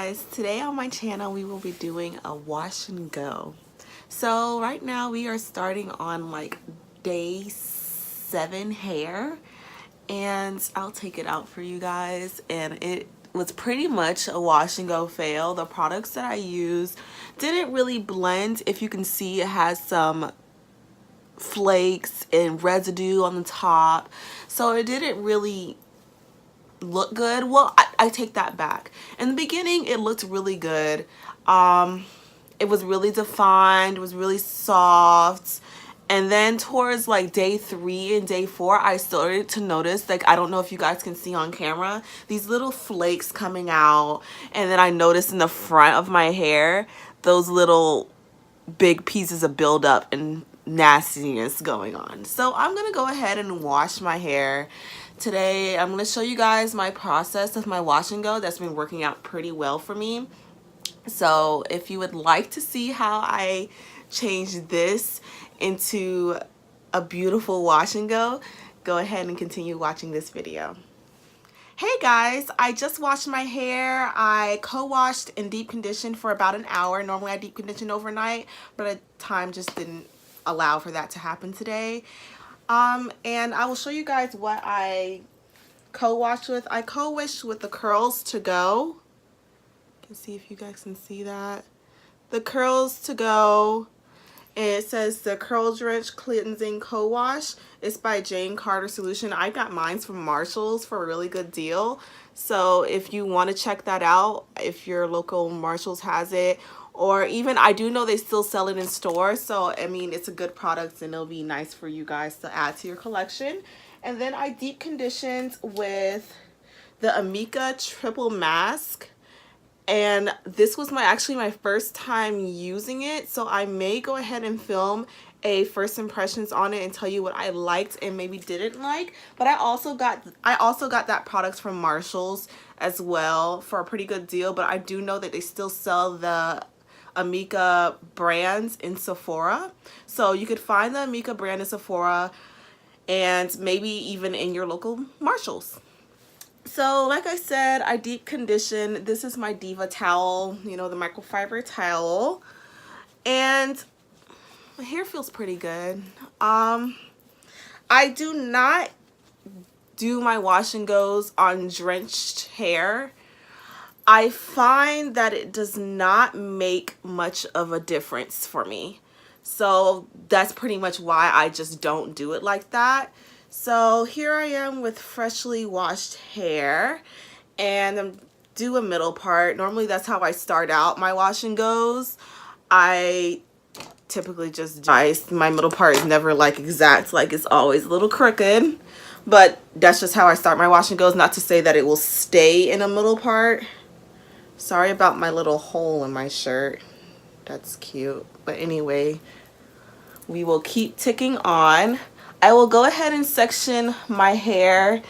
guys, today on my channel we will be doing a wash and go. So right now we are starting on like day 7 hair, and I'll take it out for you guys. And it was pretty much a wash and go fail. The products that I used didn't really blend. If you can see, it has some flakes and residue on the top, so it didn't really look good. Well, I take that back. In the beginning it looked really good. It was really defined, it was really soft, and then towards like day 3 and day 4 I started to notice, like, I don't know if you guys can see on camera, these little flakes coming out. And then I noticed in the front of my hair those little big pieces of buildup and nastiness going on. So I'm gonna go ahead and wash my hair today. I'm gonna show you guys my process of my wash and go that's been working out pretty well for me. So if you would like to see how I change this into a beautiful wash and go ahead and continue watching this video. Hey guys, I just washed my hair. I co-washed and deep conditioned for about an hour. Normally I deep condition overnight, but the time just didn't allow for that to happen today. And I will show you guys what I co-washed with. I co-washed with the Curls To Go. You can see if you guys can see that. The Curls To Go. And it says the Curl Drench Cleansing Co-Wash. It's by Jane Carter Solution. I got mine from Marshall's for a really good deal. So if you want to check that out, if your local Marshall's has it, or even, I do know they still sell it in stores. So, I mean, it's a good product and it'll be nice for you guys to add to your collection. And then I deep conditioned with the Amika Triple Mask. And this was actually my first time using it, so I may go ahead and film a first impressions on it and tell you what I liked and maybe didn't like. But I also got that product from Marshall's as well for a pretty good deal. But I do know that they still sell the Amika brands in Sephora, so you could find the Amika brand in Sephora and maybe even in your local Marshall's. So like I said, I deep condition. This is my Diva towel, you know, the microfiber towel, and my hair feels pretty good. I do not do my wash and goes on drenched hair. I find that it does not make much of a difference for me. So that's pretty much why I just don't do it like that. So here I am with freshly washed hair, and I'm do a middle part. Normally that's how I start out my wash and goes. I typically just do my middle part is never like exact, like it's always a little crooked, but that's just how I start my wash and goes. Not to say that it will stay in a middle part. Sorry about my little hole in my shirt. That's cute. But anyway, we will keep ticking on. I will go ahead and section my hair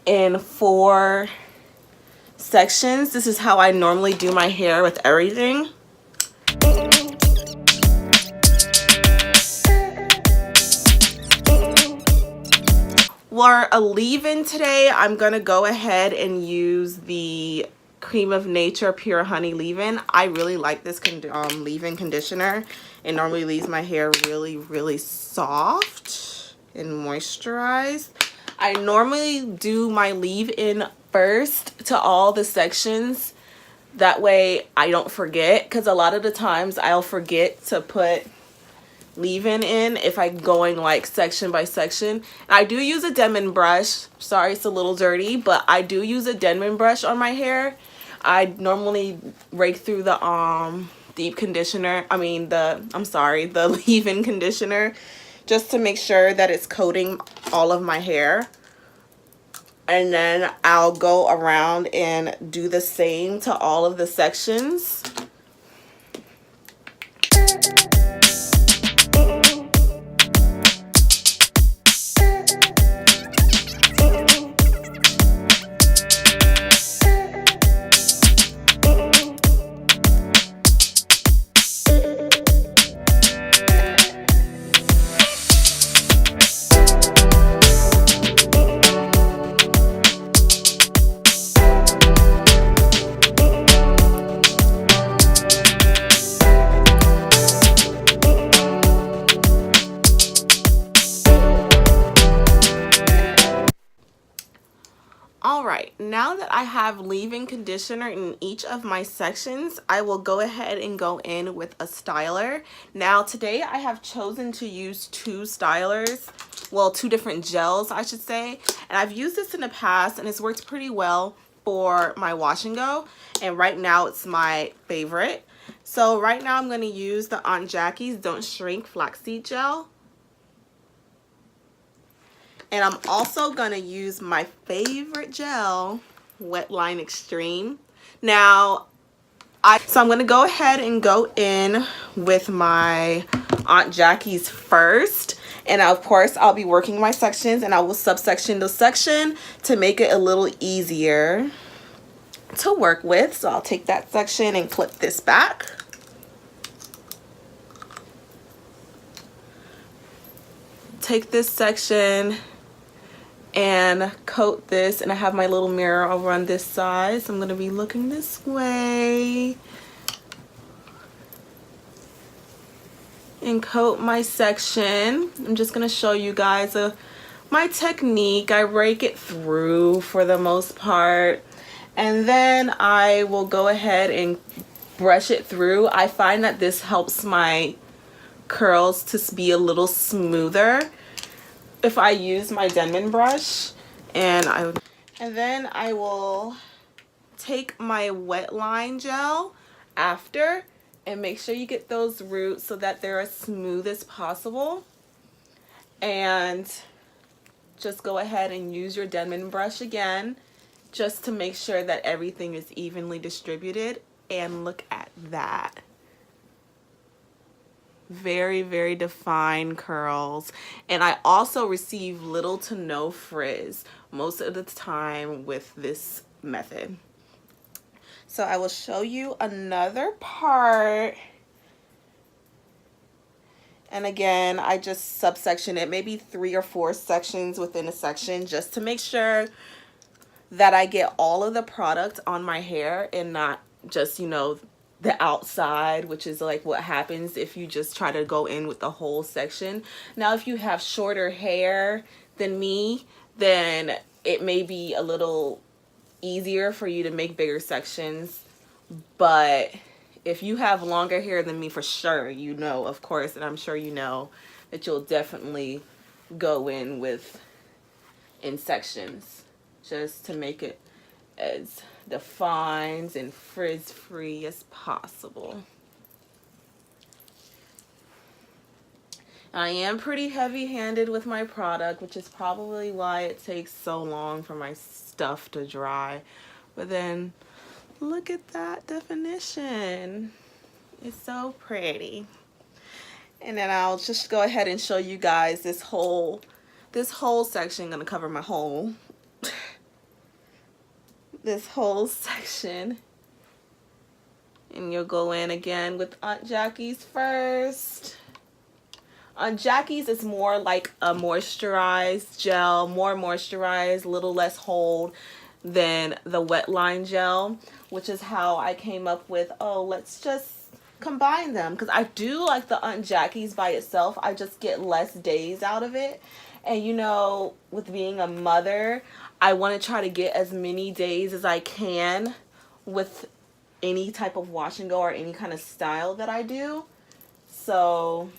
in 4 sections. This is how I normally do my hair with everything. For a leave-in today, I'm going to go ahead and use the Cream of Nature Pure Honey leave-in. I really like this leave-in conditioner. It normally leaves my hair really soft and moisturized. I normally do my leave-in first to all the sections. That way I don't forget, because a lot of the times I'll forget to put leave-in in if I'm going like section by section. And I do use a Denman brush. Sorry, it's a little dirty, but I do use a Denman brush on my hair. I normally rake through the deep conditioner. The leave-in conditioner, just to make sure that it's coating all of my hair. And then I'll go around and do the same to all of the sections. Alright, now that I have leave-in conditioner in each of my sections, I will go ahead and go in with a styler. Now today I have chosen to use two stylers, well, two different gels I should say, and I've used this in the past and it's worked pretty well for my wash and go, and right now it's my favorite. So right now I'm going to use the Aunt Jackie's Don't Shrink Flaxseed Gel. And I'm also going to use my favorite gel, Wetline Xtreme. Now, I'm going to go ahead and go in with my Aunt Jackie's first. And of course, I'll be working my sections and I will subsection the section to make it a little easier to work with. So I'll take that section and clip this back. Take this section and coat this, and I have my little mirror over on this side, so I'm going to be looking this way and coat my section. I'm just going to show you guys my technique. I rake it through for the most part, and then I will go ahead and brush it through. I find that this helps my curls to be a little smoother if I use my Denman brush. And then I will take my Wetline gel after and make sure you get those roots so that they're as smooth as possible, and just go ahead and use your Denman brush again just to make sure that everything is evenly distributed. And look at that. Very, very defined curls, and I also receive little to no frizz most of the time with this method. So I will show you another part, and again I just subsection it, maybe 3 or 4 sections within a section, just to make sure that I get all of the product on my hair and not just, you know, the outside, which is like what happens if you just try to go in with the whole section. Now if you have shorter hair than me, then it may be a little easier for you to make bigger sections, but if you have longer hair than me, for sure, you know, of course, and I'm sure you know that you'll definitely go in sections just to make it as defined and frizz-free as possible. I am pretty heavy-handed with my product, which is probably why it takes so long for my stuff to dry. But then look at that definition. It's so pretty. And then I'll just go ahead and show you guys this whole section. I'm gonna cover my whole this whole section, and you'll go in again with Aunt Jackie's first. Aunt Jackie's is more like a moisturized gel, more moisturized, a little less hold than the Wetline gel, which is how I came up with, oh, let's just combine them, because I do like the Aunt Jackie's by itself. I just get less days out of it, and you know, with being a mother, I want to try to get as many days as I can with any type of wash and go or any kind of style that I do. So I'm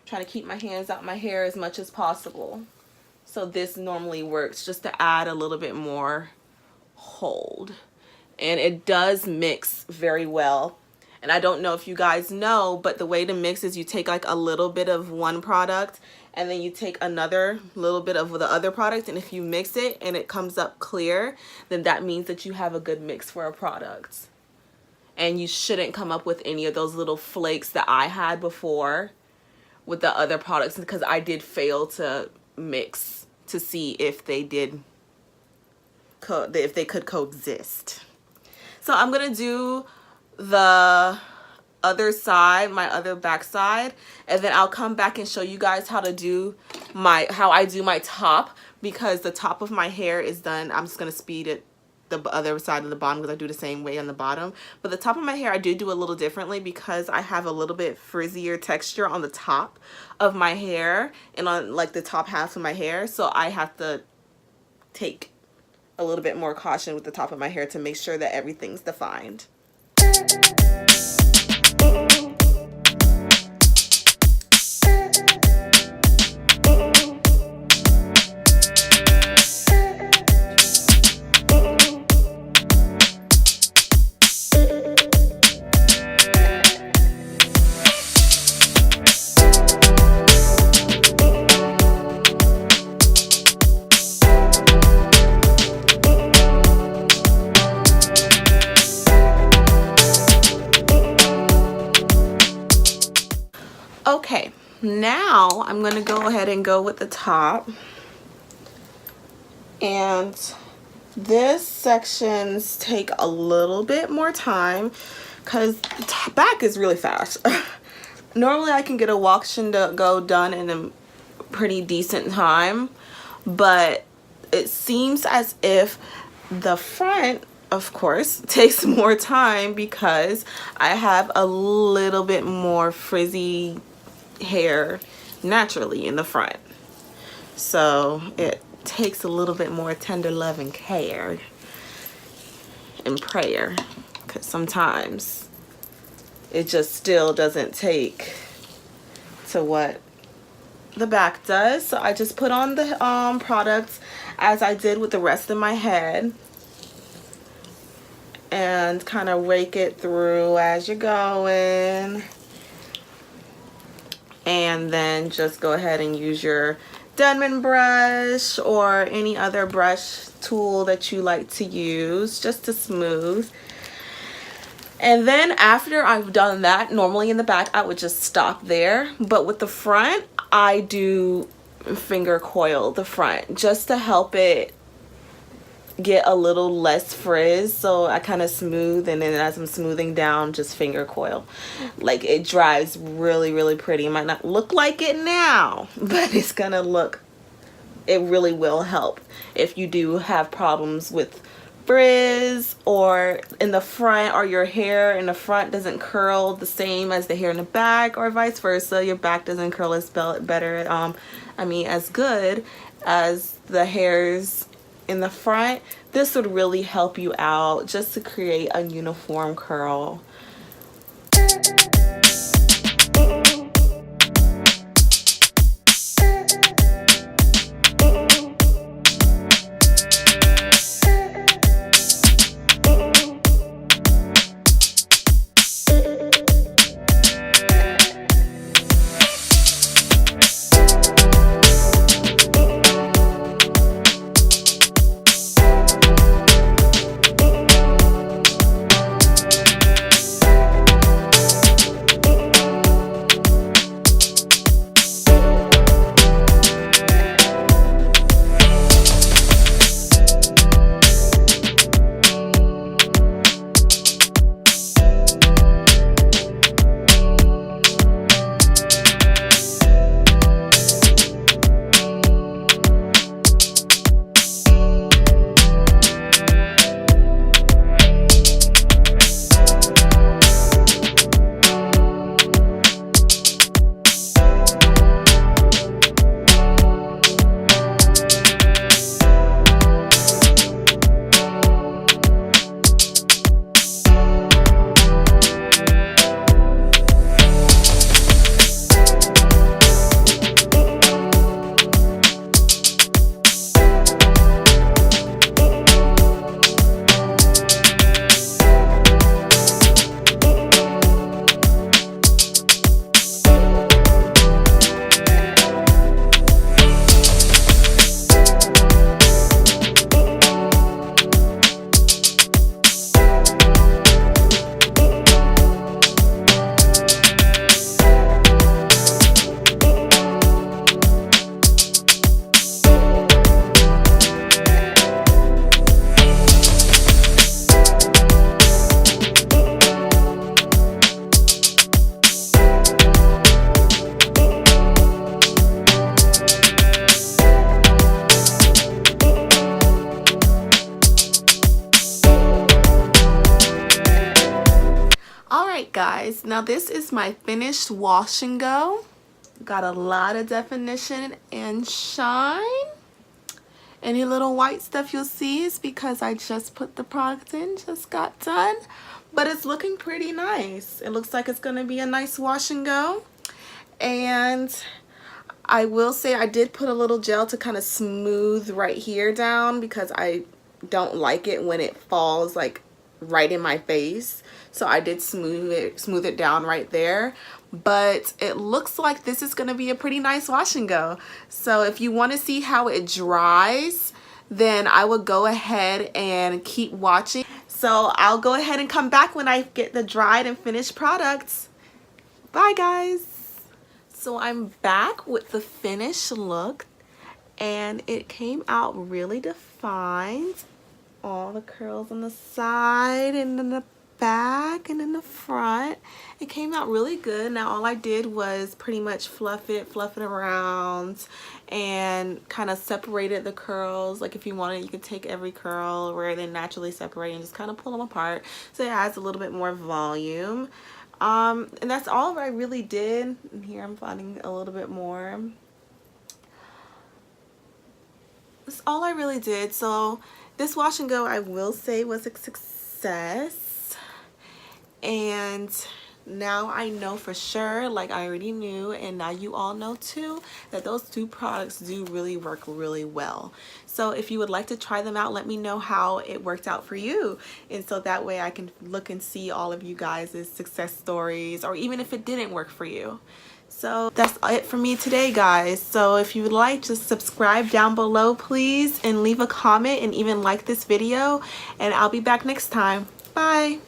trying to keep my hands out my hair as much as possible. So this normally works just to add a little bit more hold. And it does mix very well. And I don't know if you guys know, but the way to mix is you take like a little bit of one product and then you take another little bit of the other product, and if you mix it and it comes up clear, then that means that you have a good mix for a product. And you shouldn't come up with any of those little flakes that I had before with the other products, because I did fail to mix to see if they could coexist. So I'm gonna do the other side, my other back side, and then I'll come back and show you guys how I do my top, because the top of my hair is done. I'm just gonna speed it the other side of the bottom because I do the same way on the bottom. But the top of my hair I do a little differently because I have a little bit frizzier texture on the top of my hair and on like the top half of my hair, so I have to take a little bit more caution with the top of my hair to make sure that everything's defined. Okay, now I'm going to go ahead and go with the top. And this sections take a little bit more time because the back is really fast. Normally I can get a wash and go done in a pretty decent time, but it seems as if the front, of course, takes more time because I have a little bit more frizzy hair naturally in the front. So it takes a little bit more tender love and care and prayer, because sometimes it just still doesn't take to what the back does. So I just put on the products as I did with the rest of my head and kind of rake it through as you're going, and then just go ahead and use your Denman brush or any other brush tool that you like to use just to smooth. And then after I've done that, normally in the back I would just stop there, but with the front I do finger coil the front just to help it get a little less frizz. So I kind of smooth, and then as I'm smoothing down, just finger coil. Like, it dries really pretty. It might not look like it now, but it's gonna look, it really will help if you do have problems with frizz or in the front, or your hair in the front doesn't curl the same as the hair in the back, or vice versa. Your back doesn't curl as better, I mean as good as the hairs in the front. This would really help you out just to create a uniform curl. Guys, now this is my finished wash and go. Got a lot of definition and shine, Any little white stuff you'll see is because I just put the product in, just got done. But it's looking pretty nice. It looks like it's going to be a nice wash and go. And I will say I did put a little gel to kind of smooth right here down because I don't like it when it falls like right in my face. So I did smooth it down right there. But it looks like this is going to be a pretty nice wash and go. So if you want to see how it dries, then I would go ahead and keep watching. So I'll go ahead and come back when I get the dried and finished products. Bye guys. So I'm back with the finished look, and it came out really defined. All the curls on the side and in the back and in the front. It came out really good. Now all I did was pretty much fluff it around and kind of separated the curls. Like if you wanted, you could take every curl where they naturally separate and just kind of pull them apart so it adds a little bit more volume. And that's all I really did. And here I'm finding a little bit more. That's all I really did. So this wash and go, I will say, was a success. And now I know for sure, like I already knew, and now you all know too, that those two products do really work really well. So if you would like to try them out, let me know how it worked out for you. And so that way I can look and see all of you guys' success stories, or even if it didn't work for you. So that's it for me today, guys. So if you would like, just subscribe down below, please, and leave a comment and even like this video. And I'll be back next time. Bye.